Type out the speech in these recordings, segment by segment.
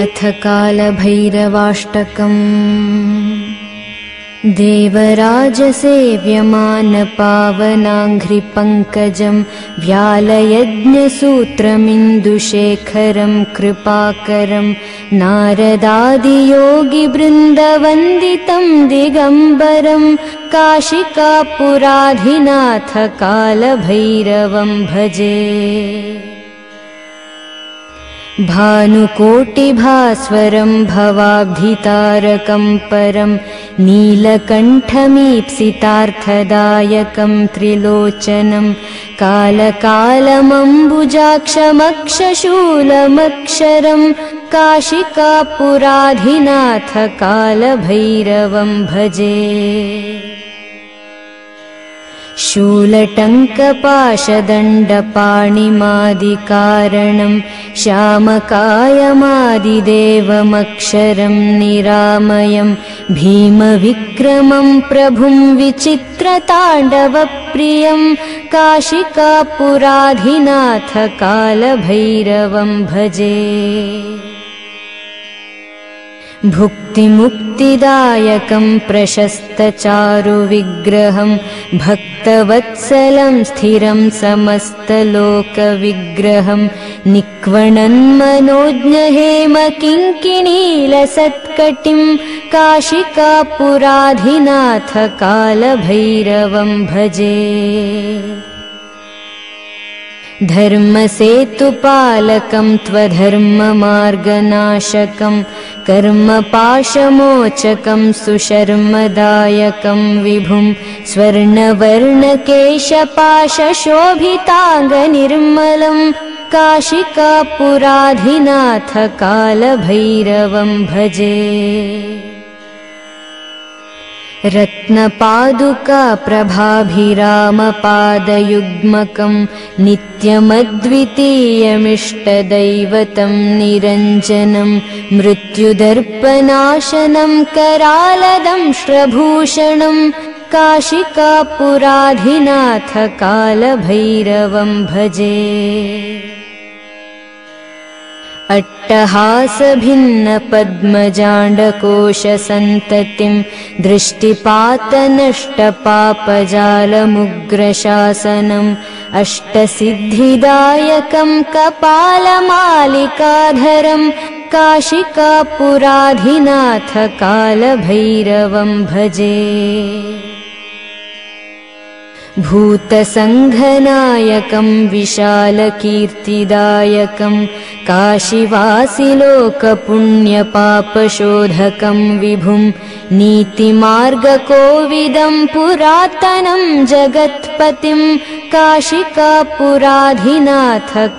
अथ कालभैरवाष्टकम्। देवराजसेव्यमानपावनाङ्घ्रिपङ्कजं व्यालयज्ञसूत्रमिन्दुशेखरं कृपाकरं नारदादियोगिवृन्दवन्दितं दिगम्बरं काशिकापुराधिनाथ कालभैरवं भजे। भानुकोटिभास्वरं भवाब्धितारकं परं नीलकण्ठमीप्सितार्थदायकं त्रिलोचनं कालकालमम्बुजाक्षमक्षशूलमक्षरं काशिकापुराधिनाथ कालभैरवं भजे। शूलटङ्कपाशदण्डपाणिमादिकारणं श्यामकायमादिदेवमक्षरं निरामयं भीमविक्रमं प्रभुं विचित्रताण्डवप्रियं काशिकापुराधिनाथ कालभैरवं भजे। भुक्तिमुक्तिदायकं प्रशस्तचारुविग्रहं भक्तवत्सलं स्थिरं समस्तलोकविग्रहं निक्वणन्मनोज्ञहेमकिङ्किणीलसत्कटिं काशिकापुराधिनाथ कालभैरवं भजे। धर्मसेतुपालकं त्वधर्ममार्गनाशकं कर्मपाशमोचकं सुशर्मदायकं विभुं स्वर्णवर्णकेशपाशशोभिताङ्गनिर्मलं काशिकापुराधिनाथ कालभैरवं भजे। रत्नपादुकाप्रभाभिरामपादयुग्मकं नित्यमद्वितीयमिष्टदैवतं निरञ्जनं मृत्युदर्पनाशनं करालदंष्ट्रभूषणं काशिकापुराधिनाथ कालभैरवं भजे। अट्टहासभिन्नपद्मजाण्डकोशसन्ततिं दृष्टिपातनष्टपापजालमुग्रशासनम् अष्टसिद्धिदायकं कपालमालिकाधरं काशिकापुराधिनाथ कालभैरवं भजे। भूतसङ्घनायकं विशालकीर्तिदायकं काशीवासिलोकपुण्यपापशोधकं विभुं नीतिमार्गकोविदं पुरातनं जगत्पतिं काशिकापुराधिनाथ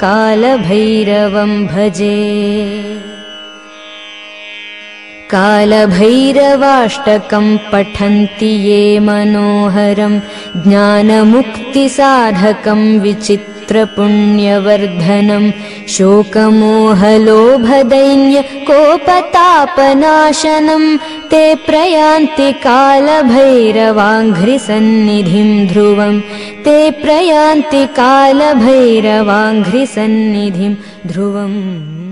कालभैरवं भजे। कालभैरवाष्टकं पठन्ति ये मनोहरं ज्ञानमुक्तिसाधकं विचित्रपुण्यवर्धनं शोकमोहलोभदैन्यकोपतापनाशनं ते प्रयान्ति कालभैरवाङ्घ्रिसन्निधिं ध्रुवं ते प्रयान्ति कालभैरवाङ्घ्रिसन्निधिं ध्रुवम्।